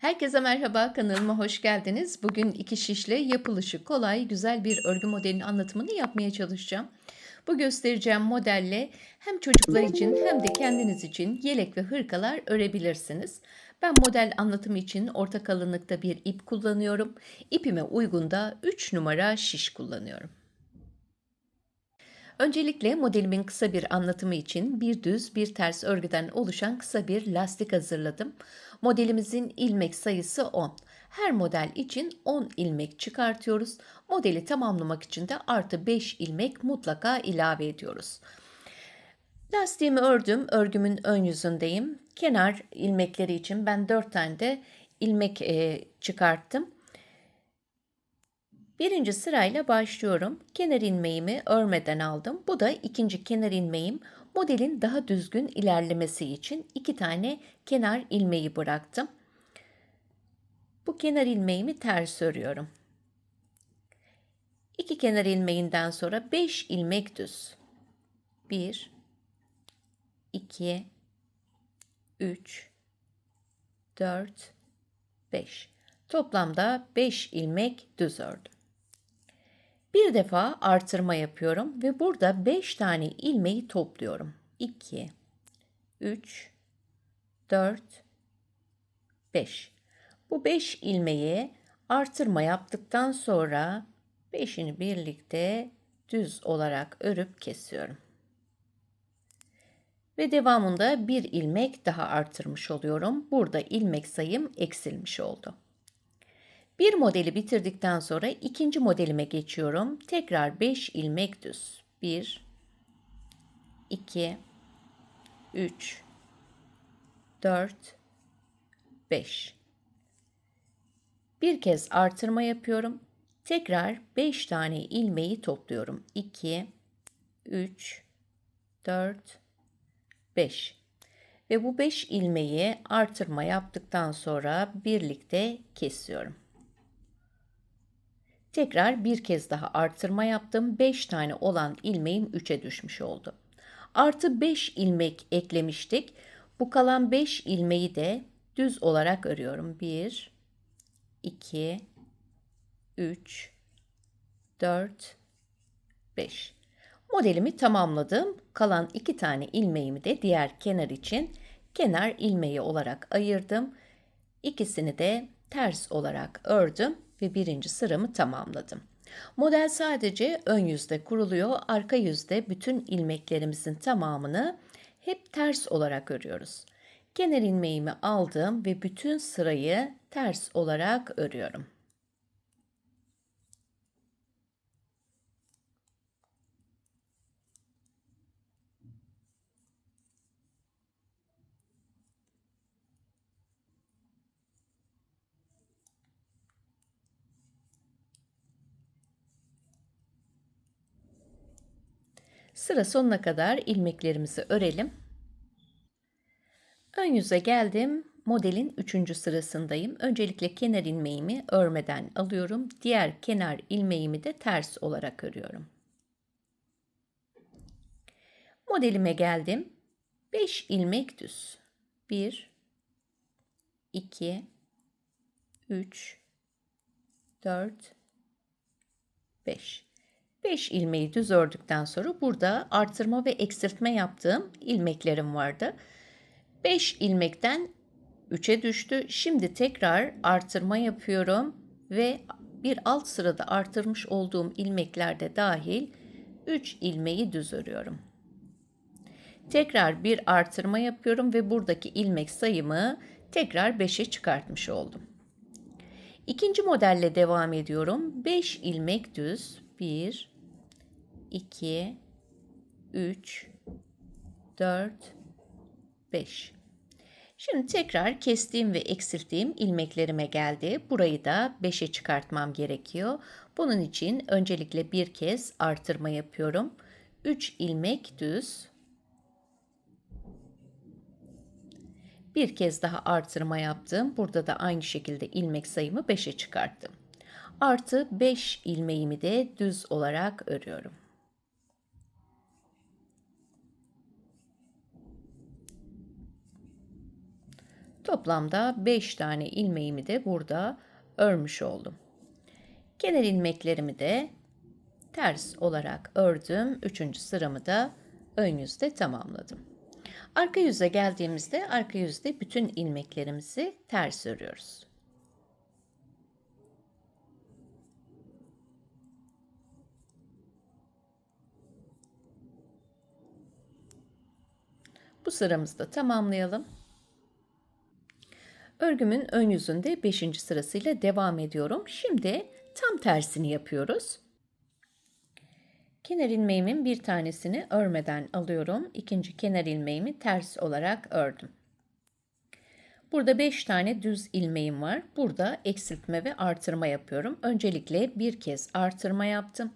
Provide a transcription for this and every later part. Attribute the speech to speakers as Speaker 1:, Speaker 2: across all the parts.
Speaker 1: Herkese merhaba, kanalıma hoş geldiniz. Bugün iki şişle yapılışı kolay, güzel bir örgü modelinin anlatımını yapmaya çalışacağım. Bu göstereceğim modelle hem çocuklar için hem de kendiniz için yelek ve hırkalar örebilirsiniz. Ben model anlatımı için orta kalınlıkta bir ip kullanıyorum. İpime uygun da 3 numara şiş kullanıyorum. Öncelikle modelimin kısa bir anlatımı için bir düz bir ters örgüden oluşan kısa bir lastik hazırladım. Modelimizin ilmek sayısı 10. Her model için 10 ilmek çıkartıyoruz. Modeli tamamlamak için de artı 5 ilmek mutlaka ilave ediyoruz. Lastiğimi ördüm. Örgümün ön yüzündeyim. Kenar ilmekleri için ben 4 tane de ilmek çıkarttım. Birinci sırayla başlıyorum. Kenar ilmeğimi örmeden aldım. Bu da ikinci kenar ilmeğim. Modelin daha düzgün ilerlemesi için 2 tane kenar ilmeği bıraktım. Bu kenar ilmeğimi ters örüyorum. 2 kenar ilmeğinden sonra 5 ilmek düz. 1, 2, 3, 4, 5. Toplamda 5 ilmek düz ördüm. Bir defa artırma yapıyorum ve burada 5 tane ilmeği topluyorum. 2, 3, 4, 5. Bu 5 ilmeği artırma yaptıktan sonra 5'ini birlikte düz olarak örüp kesiyorum. Ve devamında bir ilmek daha artırmış oluyorum. Burada ilmek sayım eksilmiş oldu. Bir modeli bitirdikten sonra ikinci modelime geçiyorum. Tekrar 5 ilmek düz. 1, 2, 3, 4, 5. Bir kez artırma yapıyorum. Tekrar 5 tane ilmeği topluyorum. 2, 3, 4, 5. Ve bu 5 ilmeği artırma yaptıktan sonra birlikte kesiyorum. Tekrar bir kez daha artırma yaptım. 5 tane olan ilmeğim 3'e düşmüş oldu. Artı 5 ilmek eklemiştik. Bu kalan 5 ilmeği de düz olarak örüyorum. 1, 2, 3, 4, 5. Modelimi tamamladım. Kalan 2 tane ilmeğimi de diğer kenar için kenar ilmeği olarak ayırdım. İkisini de ters olarak ördüm ve birinci sıramı tamamladım. Model sadece ön yüzde kuruluyor. Arka yüzde bütün ilmeklerimizin tamamını hep ters olarak örüyoruz. Kenar ilmeğimi aldım ve bütün sırayı ters olarak örüyorum. Sıra sonuna kadar ilmeklerimizi örelim. Ön yüze geldim. Modelin 3. sırasındayım. Öncelikle kenar ilmeğimi örmeden alıyorum. Diğer kenar ilmeğimi de ters olarak örüyorum. Modelime geldim. 5 ilmek düz. 1, 2, 3, 4, 5. 5 ilmeği düz ördükten sonra burada artırma ve eksiltme yaptığım ilmeklerim vardı. 5 ilmekten 3'e düştü. Şimdi tekrar artırma yapıyorum ve bir alt sırada artırmış olduğum ilmekler de dahil 3 ilmeği düz örüyorum. Tekrar bir artırma yapıyorum ve buradaki ilmek sayımı tekrar 5'e çıkartmış oldum. İkinci modelle devam ediyorum. 5 ilmek düz. 1, 2, 3, 4, 5. Şimdi tekrar kestiğim ve eksilttiğim ilmeklerime geldi. Burayı da 5'e çıkartmam gerekiyor. Bunun için öncelikle bir kez artırma yapıyorum. 3 ilmek düz. Bir kez daha artırma yaptım. Burada da aynı şekilde ilmek sayımı 5'e çıkarttım. Artı 5 ilmeğimi de düz olarak örüyorum. Toplamda 5 tane ilmeğimi de burada örmüş oldum. Kenar ilmeklerimi de ters olarak ördüm. 3. sıramı da ön yüzde tamamladım. Arka yüze geldiğimizde arka yüzde bütün ilmeklerimizi ters örüyoruz. Bu sıramızı da tamamlayalım. Örgümün ön yüzünde 5. sırasıyla devam ediyorum. Şimdi tam tersini yapıyoruz. Kenar ilmeğimin bir tanesini örmeden alıyorum. İkinci kenar ilmeğimi ters olarak ördüm. Burada 5 tane düz ilmeğim var. Burada eksiltme ve artırma yapıyorum. Öncelikle bir kez artırma yaptım.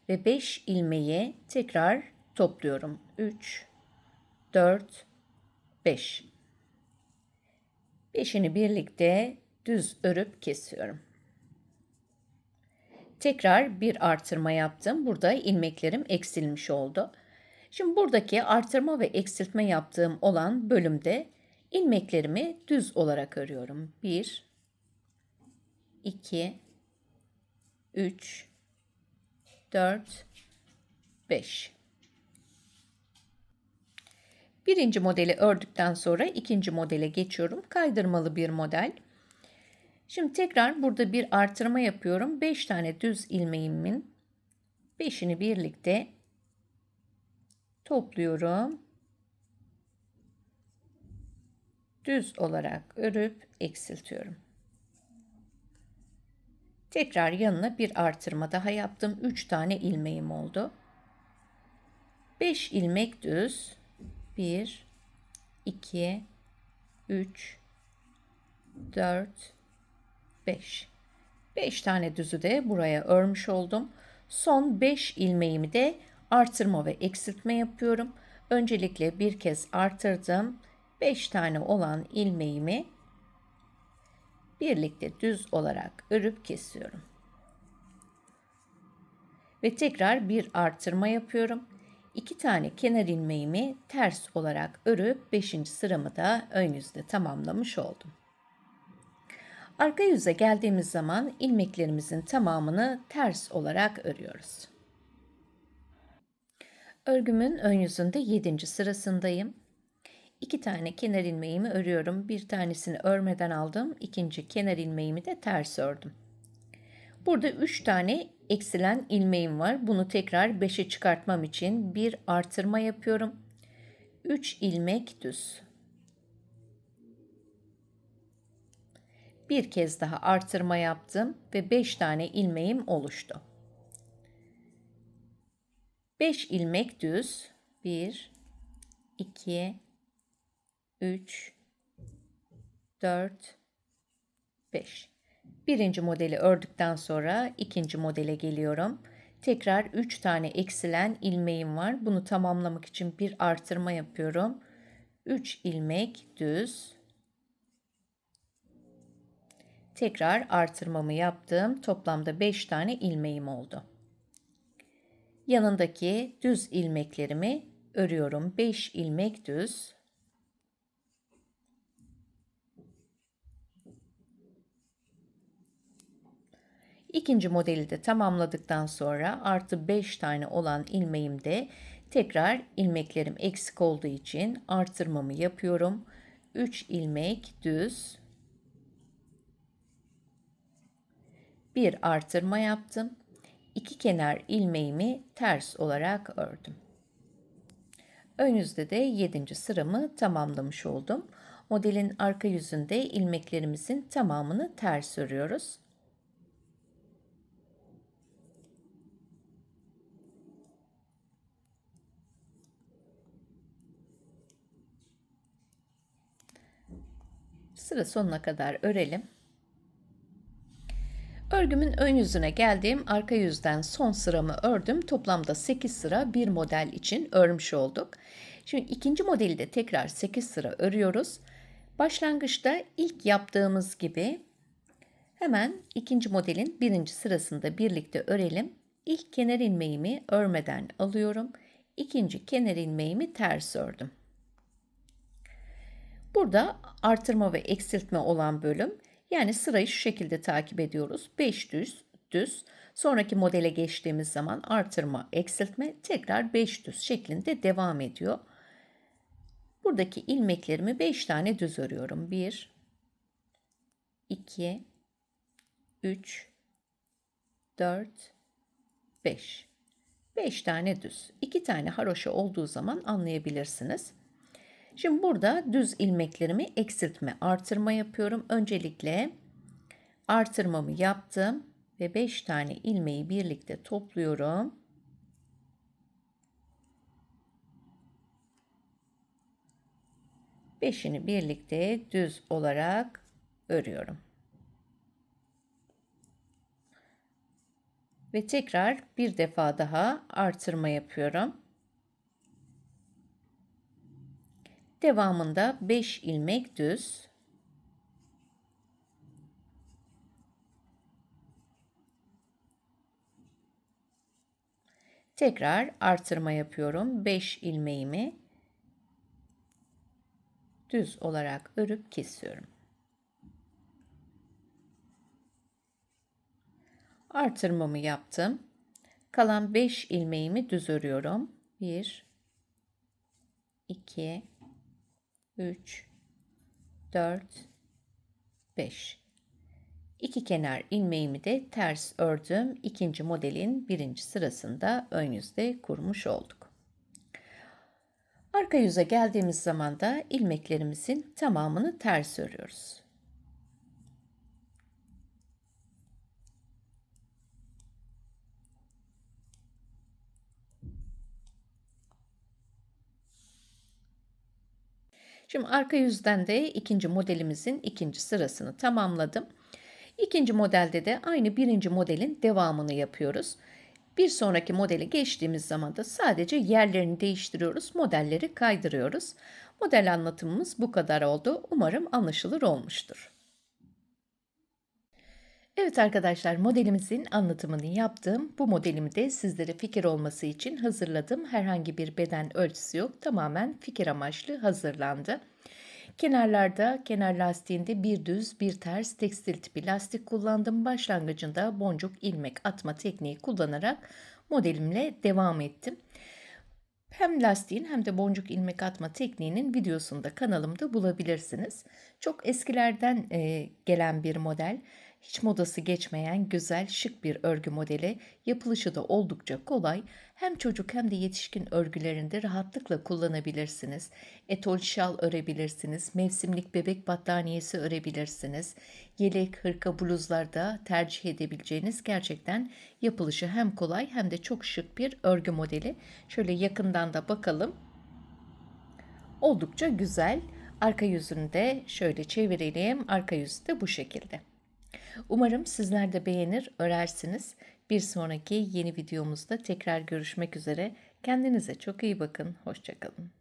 Speaker 1: Ve 5 ilmeği tekrar topluyorum. 3, 4, 5. 5'ini birlikte düz örüp kesiyorum. Tekrar bir artırma yaptım. Burada ilmeklerim eksilmiş oldu. Şimdi buradaki artırma ve eksiltme yaptığım olan bölümde ilmeklerimi düz olarak örüyorum. 1, 2, 3, 4, 5. Birinci modeli ördükten sonra ikinci modele geçiyorum. Kaydırmalı bir model. Şimdi tekrar burada bir artırma yapıyorum. 5 tane düz ilmeğimin 5'ini birlikte topluyorum. Düz olarak örüp eksiltiyorum. Tekrar yanına bir artırma daha yaptım. 3 tane ilmeğim oldu. 5 ilmek düz. 1, 2, 3, 4, 5. 5 tane düzü de buraya örmüş oldum. Son 5 ilmeğimi de artırma ve eksiltme yapıyorum. Öncelikle bir kez artırdım. 5 tane olan ilmeğimi birlikte düz olarak örüp kesiyorum. Ve tekrar bir artırma yapıyorum. 2 tane kenar ilmeğimi ters olarak örüp 5. sıramı da ön yüzde tamamlamış oldum. Arka yüze geldiğimiz zaman ilmeklerimizin tamamını ters olarak örüyoruz. Örgümün ön yüzünde 7. sırasındayım. 2 tane kenar ilmeğimi örüyorum. Bir tanesini örmeden aldım. İkinci kenar ilmeğimi de ters ördüm. Burada 3 tane eksilen ilmeğim var. Bunu tekrar 5'e çıkartmam için bir artırma yapıyorum. 3 ilmek düz. Bir kez daha artırma yaptım ve 5 tane ilmeğim oluştu. 5 ilmek düz. 1, 2, 3, 4, 5. Birinci modeli ördükten sonra ikinci modele geliyorum. Tekrar 3 tane eksilen ilmeğim var. Bunu tamamlamak için bir artırma yapıyorum. 3 ilmek düz. Tekrar artırmamı yaptım. Toplamda 5 tane ilmeğim oldu. Yanındaki düz ilmeklerimi örüyorum. 5 ilmek düz. İkinci modeli de tamamladıktan sonra artı 5 tane olan ilmeğimde tekrar ilmeklerim eksik olduğu için artırmamı yapıyorum. 3 ilmek düz. Bir artırma yaptım. 2 kenar ilmeğimi ters olarak ördüm. Ön yüzde de 7. sıramı tamamlamış oldum. Modelin arka yüzünde ilmeklerimizin tamamını ters örüyoruz. Sıra sonuna kadar örelim. Örgümün ön yüzüne geldim. Arka yüzden son sıramı ördüm. Toplamda 8 sıra bir model için örmüş olduk. Şimdi ikinci modeli de tekrar 8 sıra örüyoruz. Başlangıçta ilk yaptığımız gibi hemen ikinci modelin birinci sırasında birlikte örelim. İlk kenar ilmeğimi örmeden alıyorum. İkinci kenar ilmeğimi ters ördüm. Burada artırma ve eksiltme olan bölüm. Yani sırayı şu şekilde takip ediyoruz. 5 düz, düz. Sonraki modele geçtiğimiz zaman artırma, eksiltme, tekrar 5 düz şeklinde devam ediyor. Buradaki ilmeklerimi 5 tane düz örüyorum. 1, 2, 3, 4, 5. 5 tane düz. 2 tane haroşa olduğu zaman anlayabilirsiniz. Şimdi burada düz ilmeklerimi eksiltme, artırma yapıyorum. Öncelikle artırmamı yaptım ve 5 tane ilmeği birlikte topluyorum. Beşini birlikte düz olarak örüyorum. Ve tekrar bir defa daha artırma yapıyorum. Devamında 5 ilmek düz. Tekrar artırma yapıyorum. 5 ilmeğimi düz olarak örüp kesiyorum. Artırmamı yaptım. Kalan 5 ilmeğimi düz örüyorum. 1, 2, 3, 4, 5. 2 kenar ilmeğimi de ters ördüm. İkinci modelin birinci sırasında ön yüzde kurmuş olduk. Arka yüze geldiğimiz zaman da ilmeklerimizin tamamını ters örüyoruz. Şimdi arka yüzden de ikinci modelimizin ikinci sırasını tamamladım. İkinci modelde de aynı birinci modelin devamını yapıyoruz. Bir sonraki modele geçtiğimiz zaman da sadece yerlerini değiştiriyoruz, modelleri kaydırıyoruz. Model anlatımımız bu kadar oldu. Umarım anlaşılır olmuştur. Evet arkadaşlar, modelimizin anlatımını yaptım. Bu modelimi de sizlere fikir olması için hazırladım. Herhangi bir beden ölçüsü yok. Tamamen fikir amaçlı hazırlandı. Kenarlarda, kenar lastiğinde bir düz bir ters tekstil tipi lastik kullandım. Başlangıcında boncuk ilmek atma tekniği kullanarak modelimle devam ettim. Hem lastiğin hem de boncuk ilmek atma tekniğinin videosunu da kanalımda bulabilirsiniz. Çok eskilerden gelen bir model. Hiç modası geçmeyen güzel, şık bir örgü modeli. Yapılışı da oldukça kolay. Hem çocuk hem de yetişkin örgülerinde rahatlıkla kullanabilirsiniz. Etol şal örebilirsiniz. Mevsimlik bebek battaniyesi örebilirsiniz. Yelek, hırka, bluzlarda tercih edebileceğiniz gerçekten yapılışı hem kolay hem de çok şık bir örgü modeli. Şöyle yakından da bakalım. Oldukça güzel. Arka yüzünü de şöyle çevirelim. Arka yüzü de bu şekilde. Umarım sizler de beğenir, örersiniz. Bir sonraki yeni videomuzda tekrar görüşmek üzere. Kendinize çok iyi bakın. Hoşça kalın.